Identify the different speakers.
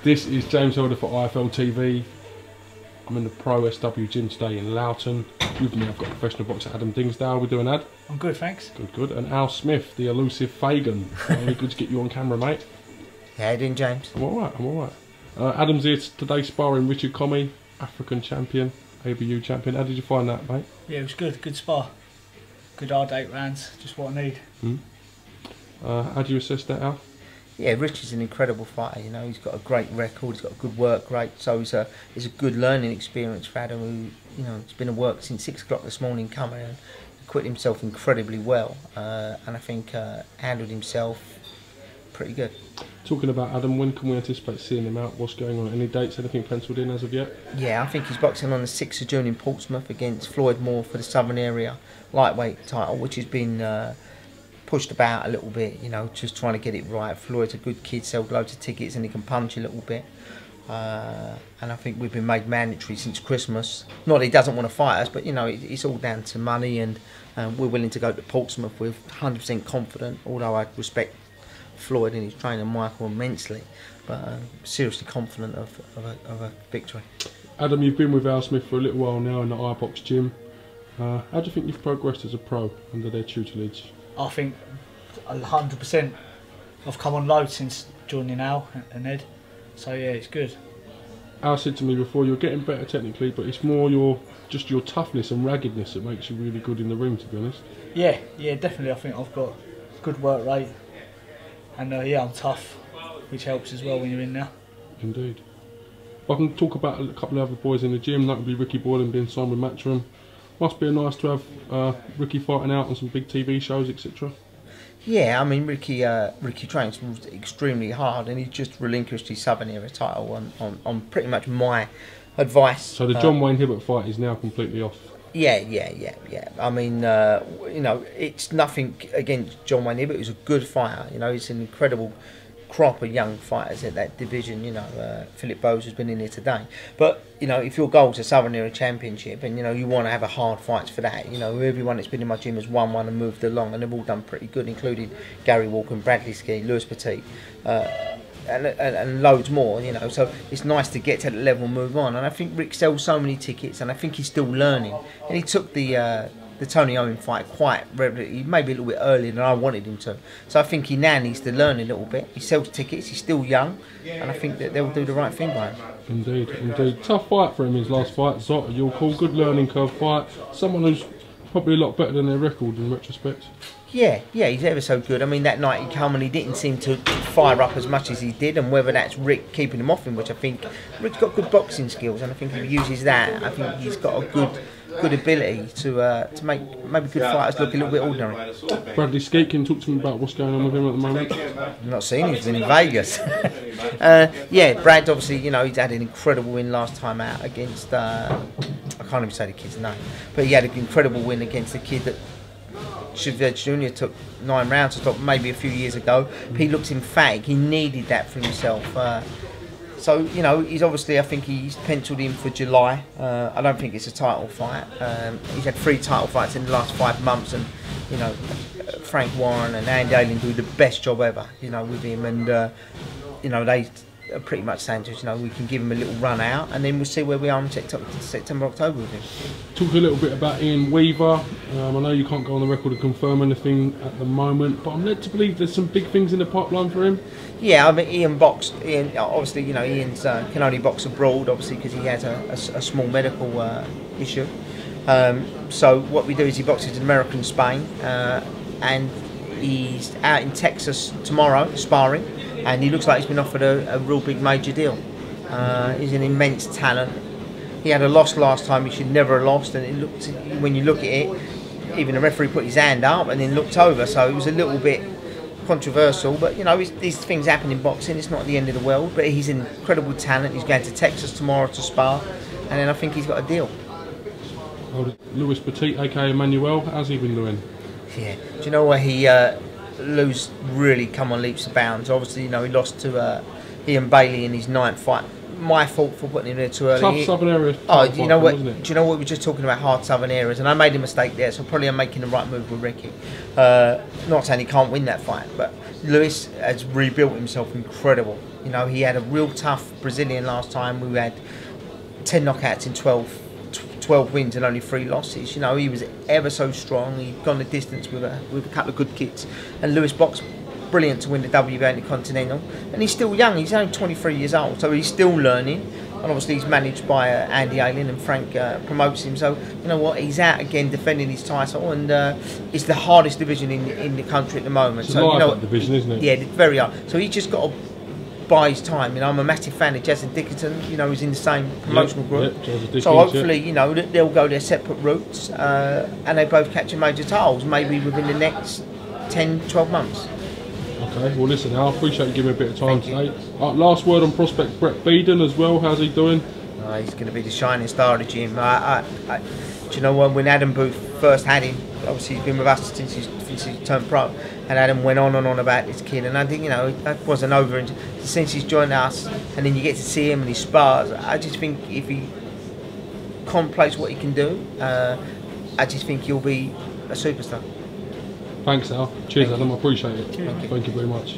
Speaker 1: This is James Helder for IFL TV. I'm in the Pro SW gym today in Loughton. With me I've got professional boxer Adam Dingsdale. We're doing Ad.
Speaker 2: I'm good, thanks.
Speaker 1: Good, good. And Al Smith, the elusive Fagan. Really good to get you on camera, mate.
Speaker 3: How you doing, James?
Speaker 1: I'm alright, I'm alright. Adam's here today sparring Richard Comey, African champion, ABU champion. How did you find that, mate?
Speaker 2: Yeah, it was good. Good spar. Good hard 8 rounds. Just what I need.
Speaker 1: How do you assess that, Al?
Speaker 3: Yeah, Rich is an incredible fighter. You know, he's got a great record. He's got a good work rate. So it's a good learning experience for Adam, who, you know, he's been at work since 6 o'clock this morning, coming and acquitted himself incredibly well. And I think handled himself pretty good.
Speaker 1: Talking about Adam, when can we anticipate seeing him out? What's going on? Any dates? Anything penciled in as of yet?
Speaker 3: Yeah, I think he's boxing on the 6th of June in Portsmouth against Floyd Moore for the Southern Area lightweight title, which has been pushed about a little bit, you know, just trying to get it right. Floyd's a good kid, sells loads of tickets and he can punch a little bit. And I think we've been made mandatory since Christmas. Not that he doesn't want to fight us, but, you know, it's all down to money, and we're willing to go to Portsmouth. We're 100% confident, although I respect Floyd and his trainer Michael immensely, but seriously confident of a victory. Adam,
Speaker 1: you've been with Al Smith for a little while now in the iBox gym. How do you think you've progressed as a pro under their tutelage?
Speaker 2: I think 100%. I've come on loads since joining Al and Ed, so yeah, it's good.
Speaker 1: Al said to me before, you're getting better technically, but it's more just your toughness and raggedness that makes you really good in the ring, to be honest.
Speaker 2: Yeah, definitely. I think I've got good work rate, and yeah, I'm tough, which helps as well when you're in there.
Speaker 1: Indeed. I can talk about a couple of other boys in the gym, notably Ricky BOYLAN being signed with Matchroom. Must be nice to have Ricky fighting out on some big TV shows, etc.
Speaker 3: Yeah, I mean, Ricky trains extremely hard, and he just relinquished his Southern Area title on pretty much my advice.
Speaker 1: So the John Wayne HIBBERTT fight is now completely off.
Speaker 3: Yeah. I mean, you know, it's nothing against John Wayne HIBBERTT. He's a good fighter. You know, he's an incredible crop of young fighters at that division. You know, Philip Bowes has been in here today. But, you know, if your goal is a Southern Area Championship, and, you know, you want to have a hard fights for that, you know, everyone that's been in my gym has won one and moved along, and they've all done pretty good, including Gary Walker and Bradley Ski, Lewis Petit, and loads more, you know. So it's nice to get to that level and move on. And I think Rick sells so many tickets, and I think he's still learning. And he took the Tony Owen fight quite readily, maybe a little bit earlier than I wanted him to. So I think he now needs to learn a little bit. He sells tickets, he's still young, and I think that they'll do the right thing by him.
Speaker 1: Indeed, indeed. Tough fight for him, his last fight. Zot, you'll call good learning curve fight. Someone who's probably a lot better than their record in retrospect. Yeah,
Speaker 3: he's ever so good. I mean, that night he came and he didn't seem to fire up as much as he did, and whether that's Rick keeping him off him, which I think Rick's got good boxing skills, and I think if he uses that, I think he's got a good ability to make maybe good fighters look a little bit ordinary.
Speaker 1: Bradley Ski, can you talk to me about what's going on with him at the moment?
Speaker 3: I'm not seeing him, he's in Vegas. Yeah, Brad, obviously, you know, he's had an incredible win last time out against, I can't even say the kid's name, but he had an incredible win against the kid that Chivette Jr. took 9 rounds to stop maybe a few years ago. He looked emphatic, he needed that for himself. So, you know, he's obviously, I think he's penciled in for July. I don't think it's a title fight. He's had 3 title fights in the last 5 months, and, you know, Frank Warren and Andy Ayling do the best job ever, you know, with him. And, you know, they are pretty much saying to us, you know, we can give him a little run out, and then we'll see where we are in September, October with him.
Speaker 1: Talk a little bit about Ian Weaver. I know you can't go on the record and confirm anything at the moment, but I'm led to believe there's some big things in the pipeline for him.
Speaker 3: Yeah, I mean, Ian, obviously, you know, Ian's can only box abroad, obviously, because he has a small medical issue. So what we do is he boxes in America and Spain, and he's out in Texas tomorrow sparring, and he looks like he's been offered a real big major deal. He's an immense talent. He had a loss last time, he should never have lost, and it looked, when you look at it, even the referee put his hand up and then looked over, so it was a little bit controversial. But, you know, these things happen in boxing, it's not the end of the world. But he's an incredible talent. He's going to Texas tomorrow to spar, and then I think he's got a deal.
Speaker 1: Lewis Petit, aka Emmanuel, how's he been doing?
Speaker 3: Yeah, do you know what, he Lou's really come on leaps and bounds. Obviously, you know, he lost to Ian Bailey in his 9th fight. My fault for putting him there too early.
Speaker 1: Tough Southern Area.
Speaker 3: Oh, you know what? Do you know what? We were just talking about hard Southern areas, and I made a mistake there. So probably I'm making the right move with Ricky. Not saying he can't win that fight, but Lewis has rebuilt himself incredible. You know, he had a real tough Brazilian last time. We had 10 knockouts in 12 wins and only 3 losses. You know, he was ever so strong. He'd gone the distance with a couple of good kits. And Lewis boxed brilliant to win the WBA Intercontinental. And he's still young. He's only 23 years old, so he's still learning. And obviously he's managed by Andy Ayling, and Frank promotes him. So you know what, he's out again defending his title, and it's the hardest division in the country at the moment.
Speaker 1: It's
Speaker 3: so
Speaker 1: you know, that division, isn't it?
Speaker 3: Yeah, very hard. So he's just got to buy his time. You know, I'm a massive fan of Jazz Dickinson. You know, he's in the same promotional group. So hopefully, you know, they'll go their separate routes, and they both catch major titles, maybe within the next 10, 12 months.
Speaker 1: Okay, well listen, I appreciate you giving me a bit of time today. Last word on prospect Brett Beeden as well, how's he doing?
Speaker 3: He's going to be the shining star of the gym. Do you know what, when Adam Booth first had him, obviously he's been with us since he turned pro, and Adam went on and on about this kid, and I think, you know, that wasn't over, and since he's joined us, and then you get to see him and he spars, I just think if he contemplates what he can do, I just think he'll be a superstar.
Speaker 1: Thanks Al, cheers Adam, I appreciate it. Thank you very much.